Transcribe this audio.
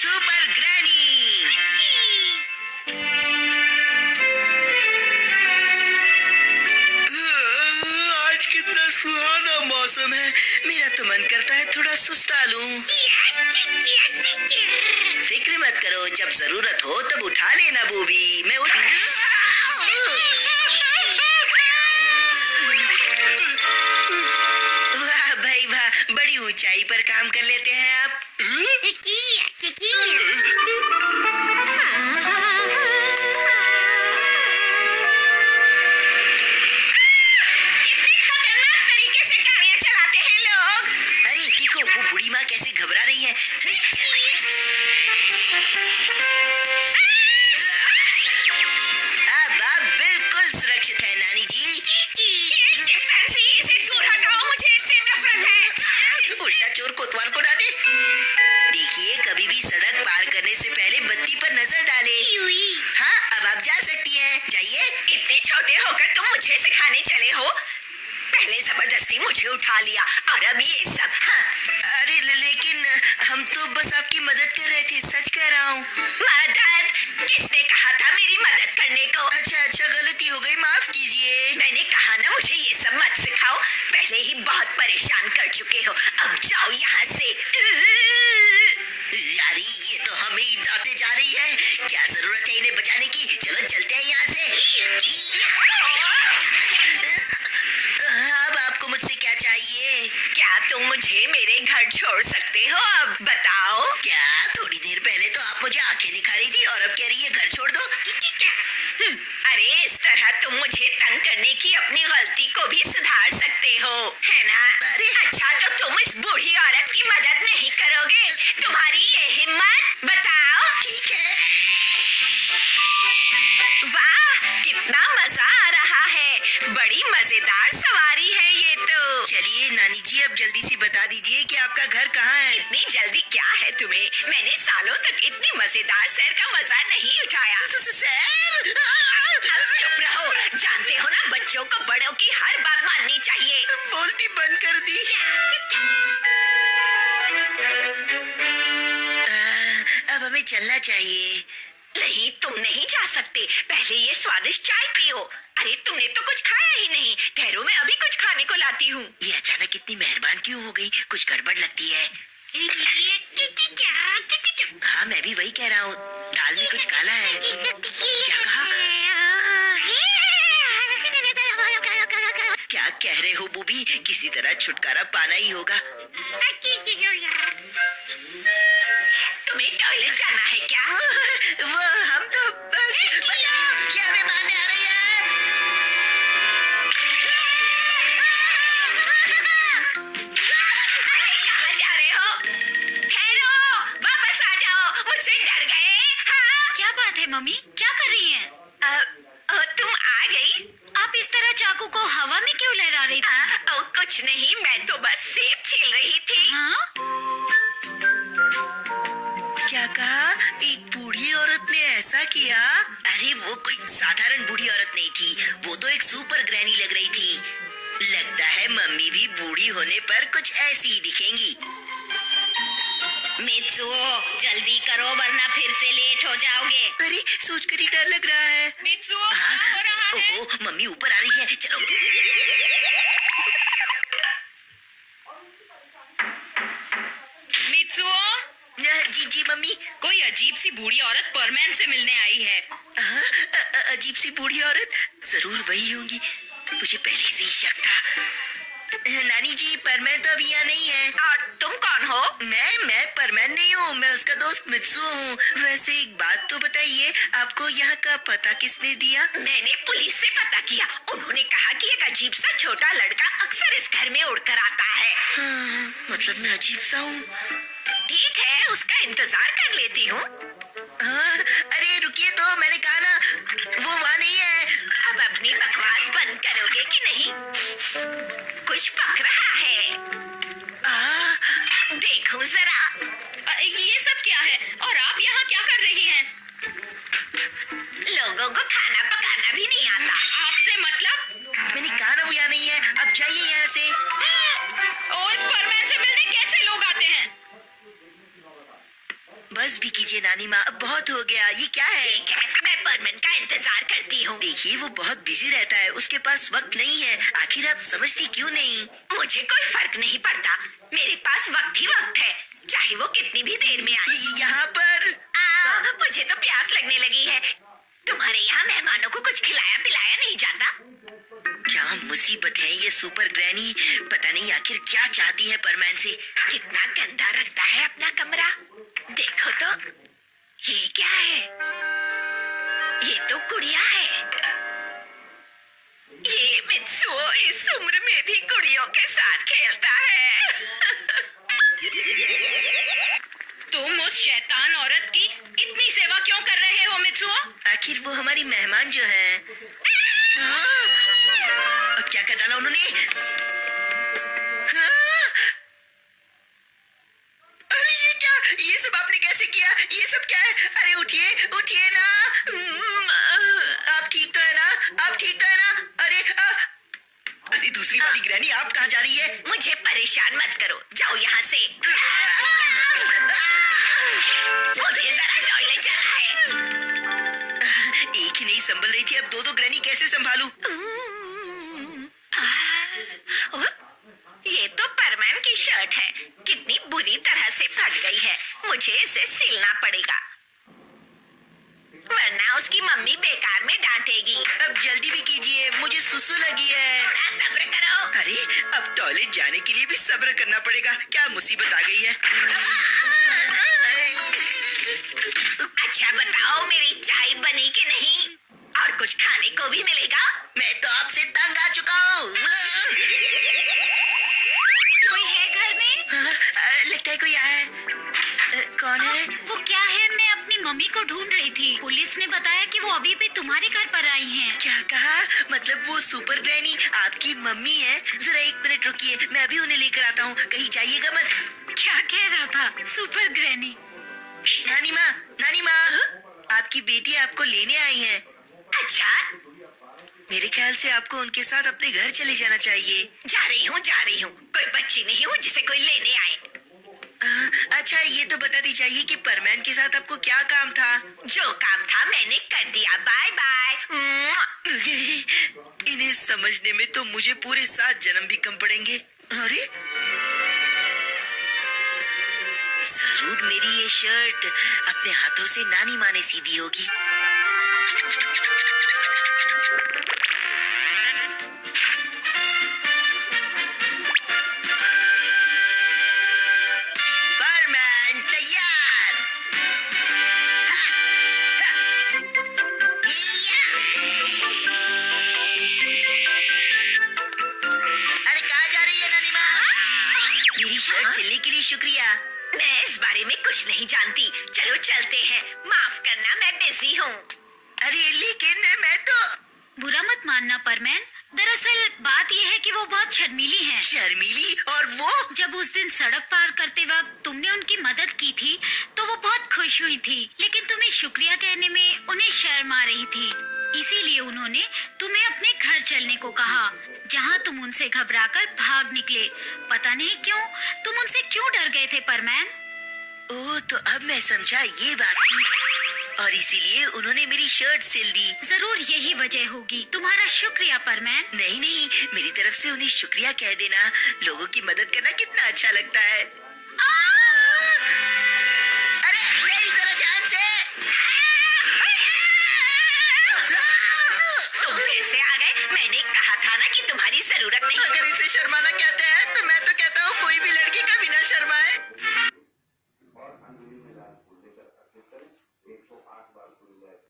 Super granny. आज कितना सुहाना मौसम है। मेरा तो मन करता है थोड़ा सुस्ता लूं। फिक्र मत करो, जब जरूरत हो तब उठा लेना बूबी। मैं वाह भाई वाह, बड़ी ऊंचाई पर काम कर लेते हैं आप। बुढ़ी माँ कैसे घबरा रही है। अब आप बिल्कुल सुरक्षित है नानी जी। इसे दूर हटाओ, मुझे इससे नफरत है। उल्टा चोर कोतवाल को डांटे। देखिए, कभी भी सड़क पार करने से पहले बत्ती पर नजर डाले। हाँ, अब आप जा सकती हैं, जाइए। इतने छोटे होकर तुम मुझे सिखाने चले हो। पहले जबरदस्ती मुझे उठा लिया और अब ये सब। हाँ। अरे लेकिन हम तो बस आपकी मदद कर रहे थे, सच कह रहा हूँ। मदद? किसने कहा था मेरी मदद करने को? अच्छा, गलती हो गई, माफ कीजिए। मैंने कहा ना, मुझे ये सब मत सिखाओ। पहले ही बहुत परेशान कर चुके हो, अब जाओ यहाँ से। यारी, ये तो हमें ही डांटे जा रही है। क्या जरूरत है इन्हें बचाने की? चलो चलते हैं यहाँ से। अब आपको मुझसे क्या चाहिए? क्या तुम मुझे मेरे घर छोड़ सकते हो? अब बताओ। क्या थोड़ी देर पहले तो आप मुझे आंखें दिखा रही थी और अब कह रही है घर छोड़ दो? अरे, इस तरह तुम मुझे तंग करने की अपनी गलती को भी सुधार सकते हो, है ना? अरे अच्छा, तो तुम इस बूढ़ी औरत की मदद नहीं करोगे? तुम्हारी ये हिम्मत? बताओ। ठीक है। वाह, कितना मजा आ रहा है। बड़ी मजेदार सवारी है ये तो। चलिए नानी जी, अब जल्दी से बता दीजिए कि आपका घर कहाँ है। इतनी जल्दी क्या है तुम्हें? मैंने सालों तक इतनी मजेदार सैर का मजा नहीं उठाया। सैर? चुप रहो। जानते हो ना, बच्चों को बड़ों की हर बात माननी चाहिए। बोलती बंद कर दी। अब हमें चलना चाहिए। नहीं, तुम नहीं जा सकते। पहले ये स्वादिष्ट चाय पियो। अरे, तुमने तो कुछ खाया ही नहीं। ठहरो, मैं अभी कुछ खाने को लाती हूँ। ये अचानक इतनी मेहरबान क्यों हो गई? कुछ गड़बड़ लगती है। हाँ, मैं भी वही कह रहा हूँ। दाल में कुछ काला है। क्या कहा? क्या कह रहे हो बूबी? किसी तरह छुटकारा पाना ही होगा। तुम्हें टॉयलेट जाना है क्या? वो हम तो बस ये हमें मारने आ रही है। कहाँ जा रहे हो? ठहरो, वापस आ जाओ। मुझसे डर गए? हाँ? क्या बात है मम्मी, क्या कर रही हैं? तुम आ गई? आप इस तरह चाकू को हवा में क्यों लहरा रही थी? कुछ नहीं, मैं तो बस सेब छील रही थी। हाँ? क्या कहा? एक बूढ़ी औरत ने ऐसा किया? अरे, वो कोई साधारण बूढ़ी औरत नहीं थी, वो तो एक सुपर ग्रैनी लग रही थी। लगता है मम्मी भी बूढ़ी होने पर कुछ ऐसी ही दिखेंगी। मित्सुओ, जल्दी करो वरना फिर से लेट हो जाओगे। अरे, सोचकर ही डर लग रहा है। मित्सुओ, क्या हो रहा है? ओहो, मम्मी ऊपर आ रही है, चलो। मित्सुओ? जी मम्मी। कोई अजीब सी बूढ़ी औरत परमैन से मिलने आई है। अजीब सी बूढ़ी औरत? जरूर वही होंगी, मुझे पहले से ही शक था। नानी जी, परमैन तो अभी यहाँ नहीं है। और तुम कौन हो? मैं परमैन नहीं हूँ, मैं उसका दोस्त मित्सुओ हूँ। वैसे एक बात तो बताइए, आपको यहाँ का पता किसने दिया? मैंने पुलिस से पता किया। उन्होंने कहा कि एक अजीब सा छोटा लड़का अक्सर इस घर में उड़कर आता है। मतलब मैं अजीब सा हूँ? ठीक है, उसका इंतजार कर लेती हूँ। अरे रुकिए तो, मैंने कहा ना, वो वहाँ नहीं है। अब अपनी बकवास बंद करोगे कि नहीं? कुछ पक रहा है। देखो जरा। ये सब क्या है और आप यहाँ क्या कर रही हैं? लोगों को खाना पकाना भी नहीं आता। आपसे मतलब? मैंने कहा ना वो यहाँ नहीं है, अब जाइए यहाँ से। ओ, इस परमैन से मिलने कैसे लोग आते हैं? बस भी कीजिए नानी माँ, अब बहुत हो गया। ये क्या है? ठीक है, मैं परमन का इंतजार करती हूँ। देखिए वो बहुत बिजी रहता है, उसके पास वक्त नहीं है। आखिर आप समझती क्यों नहीं? मुझे कोई फर्क नहीं पड़ता, मेरे पास वक्त ही वक्त है, चाहे वो कितनी भी देर में आए। यहाँ पर मुझे तो प्यास लगने लगी है। तुम्हारे यहाँ मेहमानों को कुछ खिलाया पिलाया नहीं जाता? क्या मुसीबत है ये सुपर ग्रैनी, पता नहीं आखिर क्या चाहती है परमैन से। कितना गंदा रखता है अपना कमरा। देखो तो, ये क्या है? ये तो गुड़िया है। ये मित्सुओ इस उम्र में भी गुड़ियों के साथ खेलता है। तुम उस शैतान औरत की इतनी सेवा क्यों कर रहे हो मित्सुओ? आखिर वो हमारी मेहमान जो है। अब क्या कर डाला उन्होंने? अरे ये क्या, ये सब आपने कैसे किया? ये सब क्या है? अरे उठिए उठिए ना। आप ठीक तो है ना? आप ठीक तो है ना? अरे दूसरी वाली ग्रैनी आप कहाँ जा रही है? मुझे परेशान मत करो, जाओ यहाँ से। मुझे जरा टॉयलेट जाना है। एक ही नहीं संभल रही थी, अब दो दो ग्रैनी कैसे संभालूं? ये तो परमैन की शर्ट है, कितनी बुरी तरह से फट गई है। मुझे इसे सिलना पड़ेगा, वरना उसकी मम्मी बेकार में डांटेगी। अब जल्दी भी कीजिए, मुझे सुसु लगी है। थोड़ा सब्र करो। अरे अब टॉयलेट जाने के लिए भी सब्र करना पड़ेगा, क्या मुसीबत आ गई है? अच्छा बताओ, मेरी चाय बनी कि नहीं? और कुछ खाने को भी मिलेगा? मैं तो आपसे तंग आ चुका हूँ। कोई है घर में? लगता है कोई आया है। कौन है? वो क्या है, मैं अपनी मम्मी को ढूंढ रही थी। पुलिस ने बताया कि वो अभी भी तुम्हारे घर पर आई हैं। क्या कहा? मतलब वो सुपर ग्रैनी आपकी मम्मी है? जरा एक मिनट रुकिए, मैं अभी उन्हें लेकर आता हूँ, कहीं जाइएगा मत। क्या कह रहा था सुपर ग्रैनी? नानी माँ, आपकी बेटी आपको लेने आई है। अच्छा, मेरे ख्याल से आपको उनके साथ अपने घर चले जाना चाहिए। जा रही हूँ। कोई बच्ची नहीं हूँ जिसे कोई लेने आए। अच्छा ये तो बता दी चाहिए कि परमैन के साथ आपको क्या काम था? जो काम था मैंने कर दिया, बाय बाय। इन्हें समझने में तो मुझे पूरे 7 जन्म भी कम पड़ेंगे। अरे जरूर मेरी ये शर्ट अपने हाथों से नानी माँ ने सी दी होगी। परमैन तैयार। अरे कहाँ जा रही है नानी माँ? मेरी शर्ट सिलने के लिए शुक्रिया। मैं इस बारे में कुछ नहीं जानती, चलो चलते हैं। माफ करना, मैं बिजी हूँ। अरे लेकिन मैं तो। बुरा मत मानना परमैन, दरअसल बात यह है कि वो बहुत शर्मीली हैं। शर्मीली? और वो? जब उस दिन सड़क पार करते वक्त तुमने उनकी मदद की थी तो वो बहुत खुश हुई थी, लेकिन तुम्हें शुक्रिया कहने में उन्हें शर्म आ रही थी। इसीलिए उन्होंने तुम्हें अपने घर चलने को कहा, जहाँ तुम उनसे घबराकर भाग निकले। पता नहीं क्यों, तुम उनसे क्यों डर गए थे परमैन? ओह, तो अब मैं समझा, ये बात थी। और इसीलिए उन्होंने मेरी शर्ट सिल दी। जरूर यही वजह होगी। तुम्हारा शुक्रिया परमैन। नहीं, मेरी तरफ से उन्हें शुक्रिया कह देना। लोगों की मदद करना कितना अच्छा लगता है। अरे मेरी तरह जान से। तुम फिर से आ गए। मैंने कहा था ना कि तुम्हारी जरूरत नहीं। अगर इसे शर्माना कहते हैं तो मैं तो कहता हूँ कोई भी लड़की कभी ना शर्माए।